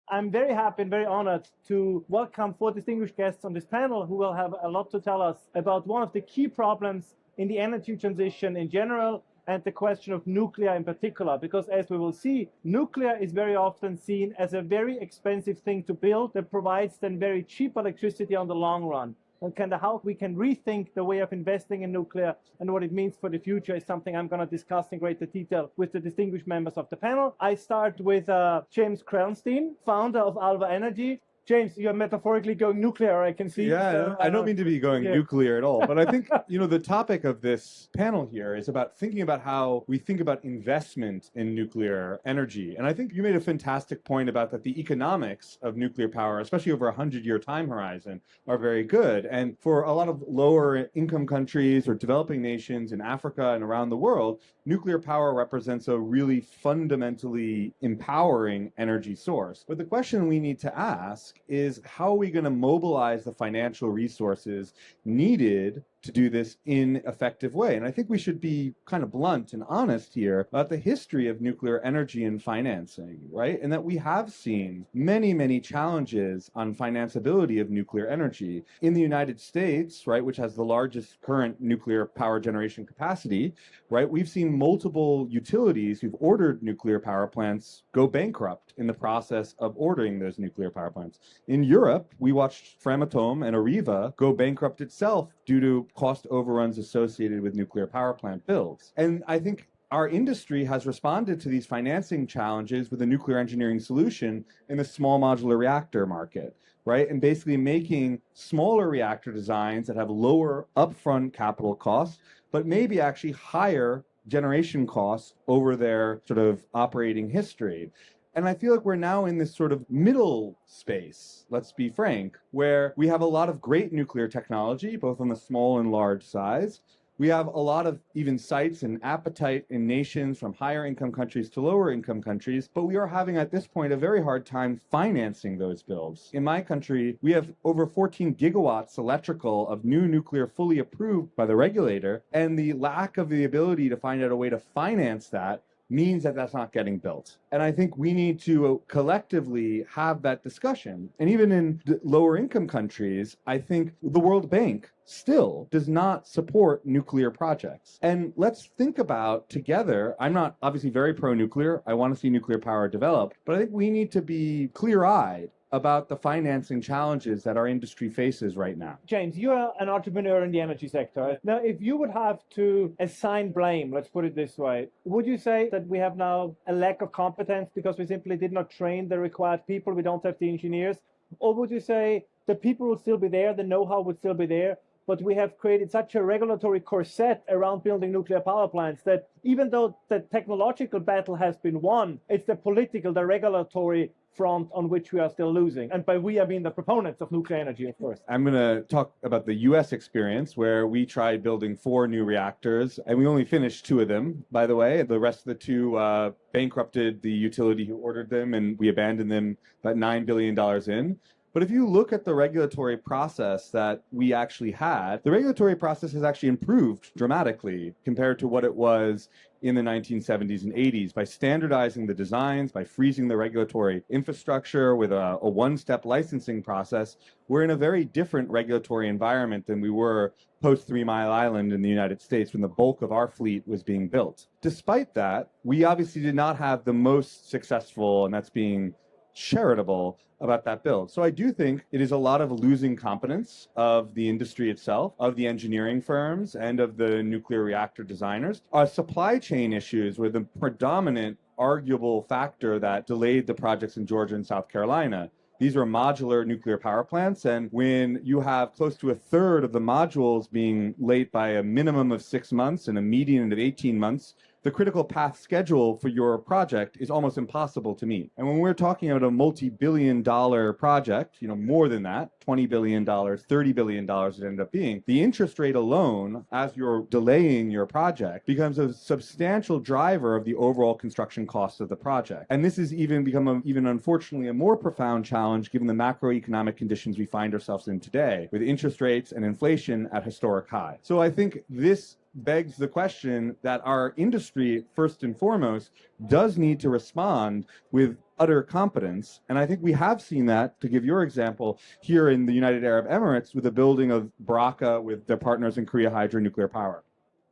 I'm very happy and very honored to welcome four distinguished guests on this panel who will have a lot to tell us about one of the key problems in the energy transition in general and the question of nuclear in particular. Because as we will see, nuclear is very often seen as a very expensive thing to build that provides then very cheap electricity on the long run. And kind of how we can rethink the way of investing in nuclear and what it means for the future is something I'm going to discuss in greater detail with the distinguished members of the panel. I start with James Krelnstein, founder of Alva Energy. James, you're metaphorically going nuclear, I can see. Yeah, So, I don't mean to be going nuclear at all, but I think, the topic of this panel here is about thinking about how we think about investment in nuclear energy. And I think you made a fantastic point about that the economics of nuclear power, especially over a 100-year time horizon, are very good. And for a lot of lower income countries or developing nations in Africa and around the world, nuclear power represents a really fundamentally empowering energy source. But the question we need to ask is, how are we going to mobilize the financial resources needed to do this in an effective way? And I think we should be kind of blunt and honest here about the history of nuclear energy and financing, right? And that we have seen many, many challenges on financeability of nuclear energy. In the United States, right, which has the largest current nuclear power generation capacity, right, we've seen multiple utilities who've ordered nuclear power plants go bankrupt in the process of ordering those nuclear power plants. In Europe, we watched Framatome and Areva go bankrupt itself due to cost overruns associated with nuclear power plant builds. And I think our industry has responded to these financing challenges with a nuclear engineering solution in the small modular reactor market, right? And basically making smaller reactor designs that have lower upfront capital costs, but maybe actually higher generation costs over their sort of operating history. And I feel like we're now in this sort of middle space, let's be frank, where we have a lot of great nuclear technology, both on the small and large size. We have a lot of even sites and appetite in nations from higher income countries to lower income countries, but we are having at this point a very hard time financing those builds. In my country, we have over 14 gigawatts electrical of new nuclear fully approved by the regulator, and the lack of the ability to find out a way to finance that means that that's not getting built. And I think we need to collectively have that discussion. And even in lower income countries, I think the World Bank still does not support nuclear projects. And let's think about together, I'm not obviously very pro-nuclear, I want to see nuclear power developed, but I think we need to be clear-eyed about the financing challenges that our industry faces right now. James, you are an entrepreneur in the energy sector. Now, if you would have to assign blame, let's put it this way, would you say that we have now a lack of competence because we simply did not train the required people, we don't have the engineers? Or would you say the people will still be there, the know-how would still be there, but we have created such a regulatory corset around building nuclear power plants that even though the technological battle has been won, it's the political, the regulatory front on which we are still losing. And by we, I mean the proponents of nuclear energy, of course. I'm going to talk about the US experience, where we tried building 4 new reactors, and we only finished 2 of them, by the way. The rest of the 2 bankrupted the utility who ordered them, and we abandoned them about $9 billion in. But if you look at the regulatory process that we actually had, the regulatory process has actually improved dramatically compared to what it was in the 1970s and 80s by standardizing the designs, by freezing the regulatory infrastructure with a one-step licensing process. We're in a very different regulatory environment than we were post 3 Mile Island in the United States when the bulk of our fleet was being built. Despite that, we obviously did not have the most successful, and that's being charitable, about that build. So I do think it is a lot of losing competence of the industry itself, of the engineering firms, and of the nuclear reactor designers. Our supply chain issues were the predominant arguable factor that delayed the projects in Georgia and South Carolina. These are modular nuclear power plants, and when you have close to a third of the modules being late by a minimum of 6 months and a median of 18 months, the critical path schedule for your project is almost impossible to meet. And when we're talking about a multi-billion-dollar project, more than that, $20 billion, $30 billion it ended up being, the interest rate alone, as you're delaying your project, becomes a substantial driver of the overall construction cost of the project. And this has even become, unfortunately, a more profound challenge given the macroeconomic conditions we find ourselves in today, with interest rates and inflation at historic highs. So I think this begs the question that our industry, first and foremost, does need to respond with utter competence. And I think we have seen that, to give your example, here in the United Arab Emirates with the building of Baraka with their partners in Korea Hydro Nuclear Power.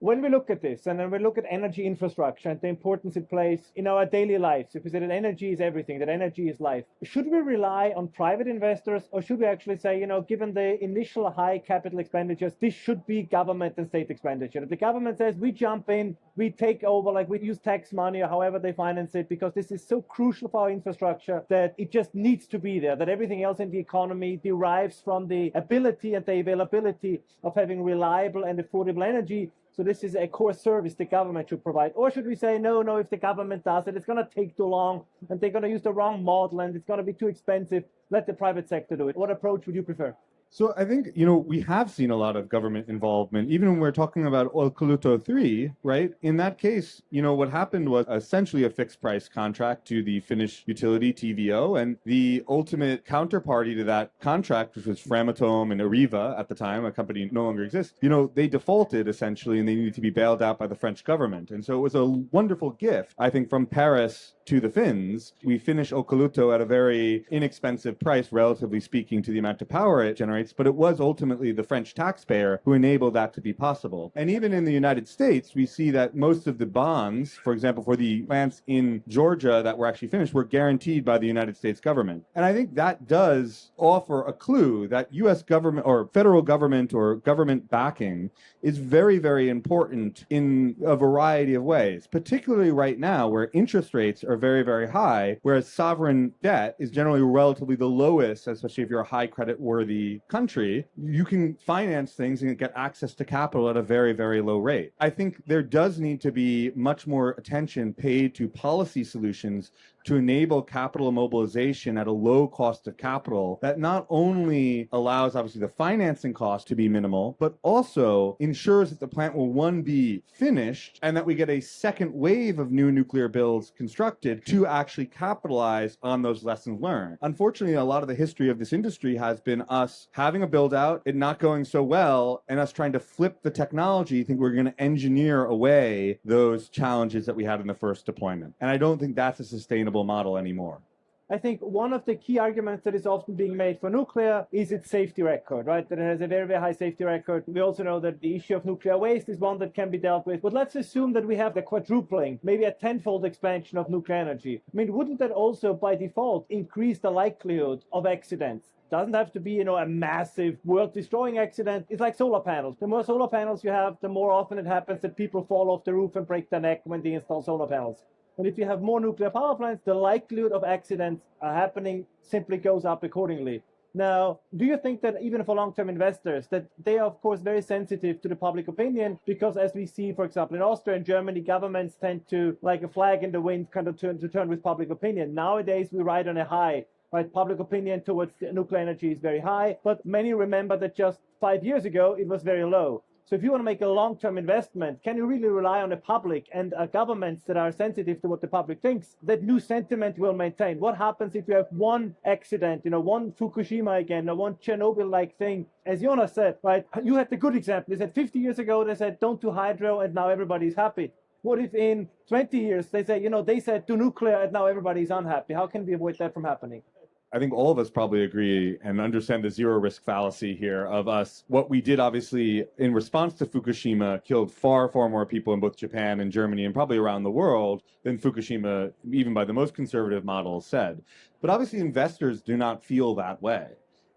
When we look at this, and then we look at energy infrastructure and the importance it plays in our daily lives, if we say that energy is everything, that energy is life, should we rely on private investors, or should we actually say, given the initial high capital expenditures, this should be government and state expenditure? If the government says we jump in, we take over, like we use tax money or however they finance it, because this is so crucial for our infrastructure that it just needs to be there, that everything else in the economy derives from the ability and the availability of having reliable and affordable energy. So this is a core service the government should provide. Or should we say, no, if the government does it, it's going to take too long and they're going to use the wrong model and it's going to be too expensive. Let the private sector do it. What approach would you prefer? So I think, we have seen a lot of government involvement, even when we're talking about Olkiluoto 3, right? In that case, what happened was essentially a fixed price contract to the Finnish utility TVO, and the ultimate counterparty to that contract, which was Framatome and Areva at the time, a company no longer exists, they defaulted essentially and they needed to be bailed out by the French government. And so it was a wonderful gift, I think, from Paris to the Finns. We finished Olkiluoto at a very inexpensive price, relatively speaking, to the amount of power it generates, but it was ultimately the French taxpayer who enabled that to be possible. And even in the United States, we see that most of the bonds, for example, for the plants in Georgia that were actually finished, were guaranteed by the United States government. And I think that does offer a clue that U.S. government or federal government or government backing is very, very important in a variety of ways, particularly right now where interest rates are very, very high, whereas sovereign debt is generally relatively the lowest, especially if you're a high credit worthy country. You can finance things and get access to capital at a very, very low rate. I think there does need to be much more attention paid to policy solutions to enable capital mobilization at a low cost of capital that not only allows, obviously, the financing cost to be minimal, but also ensures that the plant will, one, be finished, and that we get a second wave of new nuclear builds constructed to actually capitalize on those lessons learned. Unfortunately, a lot of the history of this industry has been us having a build out, it not going so well, and us trying to flip the technology, think we're going to engineer away those challenges that we had in the first deployment. And I don't think that's a sustainable model anymore. I think one of the key arguments that is often being made for nuclear is its safety record, right? That it has a very, very high safety record. We also know that the issue of nuclear waste is one that can be dealt with. But let's assume that we have the quadrupling, maybe a tenfold expansion of nuclear energy. I mean, wouldn't that also by default increase the likelihood of accidents? Doesn't have to be, a massive world-destroying accident. It's like solar panels. The more solar panels you have, the more often it happens that people fall off the roof and break their neck when they install solar panels. And if you have more nuclear power plants, the likelihood of accidents happening simply goes up accordingly. Now, do you think that even for long-term investors, that they are, of course, very sensitive to the public opinion? Because as we see, for example, in Austria and Germany, governments tend to, like a flag in the wind, kind of turn with public opinion. Nowadays, we ride on a high. Right, public opinion towards nuclear energy is very high, but many remember that just 5 years ago, it was very low. So if you want to make a long-term investment, can you really rely on the public and governments that are sensitive to what the public thinks? That new sentiment will maintain. What happens if you have one accident, one Fukushima again, or one Chernobyl-like thing? As Jonas said, right, you had the good example. They said 50 years ago, they said, don't do hydro, and now everybody's happy. What if in 20 years, they say, they said do nuclear, and now everybody's unhappy? How can we avoid that from happening? I think all of us probably agree and understand the zero risk fallacy here of us. What we did, obviously, in response to Fukushima killed far, far more people in both Japan and Germany and probably around the world than Fukushima, even by the most conservative models, said. But obviously, investors do not feel that way.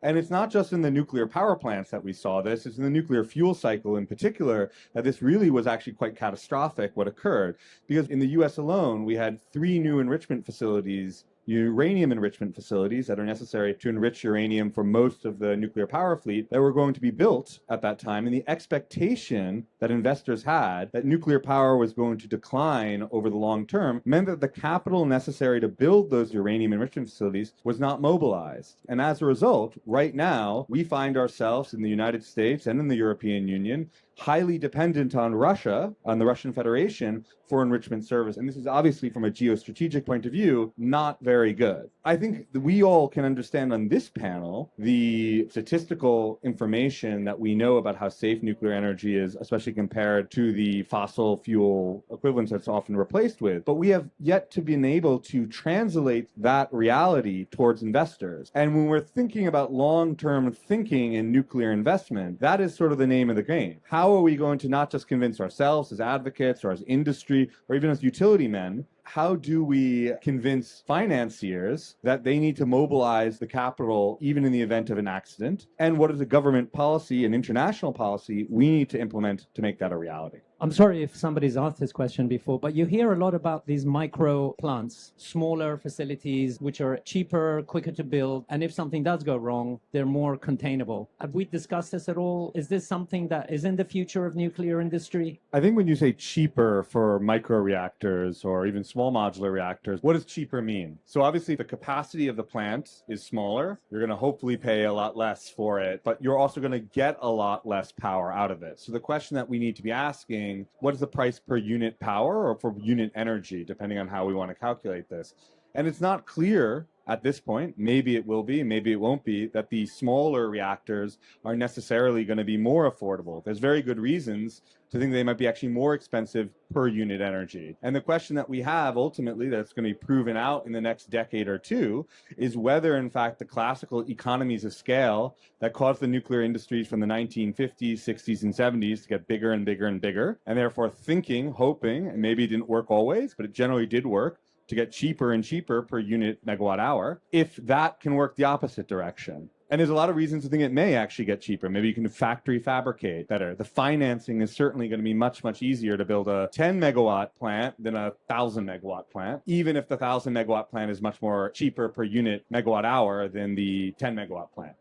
And it's not just in the nuclear power plants that we saw this, it's in the nuclear fuel cycle in particular that this really was actually quite catastrophic what occurred. Because in the US alone, we had 3 new enrichment facilities, uranium enrichment facilities that are necessary to enrich uranium for most of the nuclear power fleet that were going to be built at that time. And the expectation that investors had that nuclear power was going to decline over the long term meant that the capital necessary to build those uranium enrichment facilities was not mobilized. And as a result, right now, we find ourselves in the United States and in the European Union highly dependent on Russia, on the Russian Federation, for enrichment service. And this is obviously, from a geostrategic point of view, not very good. I think that we all can understand on this panel the statistical information that we know about how safe nuclear energy is, especially compared to the fossil fuel equivalents that's often replaced with. But we have yet to be able to translate that reality towards investors. And when we're thinking about long-term thinking in nuclear investment, that is sort of the name of the game. How are we going to not just convince ourselves as advocates or as industry or even as utility men, how do we convince financiers that they need to mobilize the capital even in the event of an accident? And what is a government policy and international policy we need to implement to make that a reality? I'm sorry if somebody's asked this question before, but you hear a lot about these micro plants, smaller facilities, which are cheaper, quicker to build. And if something does go wrong, they're more containable. Have we discussed this at all? Is this something that is in the future of nuclear industry? I think when you say cheaper for micro reactors or even small modular reactors, what does cheaper mean? So obviously the capacity of the plant is smaller. You're going to hopefully pay a lot less for it, but you're also going to get a lot less power out of it. So the question that we need to be asking, what is the price per unit power or per unit energy, depending on how we want to calculate this? And it's not clear at this point, maybe it will be, maybe it won't be, that the smaller reactors are necessarily going to be more affordable. There's very good reasons to think they might be actually more expensive per unit energy. And the question that we have ultimately that's going to be proven out in the next decade or two is whether, in fact, the classical economies of scale that caused the nuclear industries from the 1950s, 60s, and 70s to get bigger and bigger and bigger, and therefore thinking, hoping, and maybe it didn't work always, but it generally did work, to get cheaper and cheaper per unit megawatt hour, if that can work the opposite direction. And there's a lot of reasons to think it may actually get cheaper. Maybe you can factory fabricate better. The financing is certainly going to be much, much easier to build a 10 megawatt plant than a 1,000 megawatt plant, even if the 1,000 megawatt plant is much more cheaper per unit megawatt hour than the 10 megawatt plant.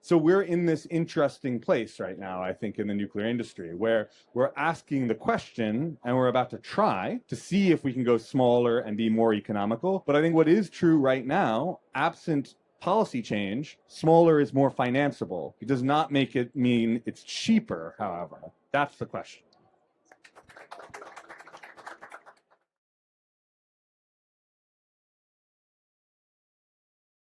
So we're in this interesting place right now, I think, in the nuclear industry, where we're asking the question and we're about to try to see if we can go smaller and be more economical. But I think what is true right now, absent policy change, smaller is more financeable. It does not make it mean it's cheaper, however. That's the question.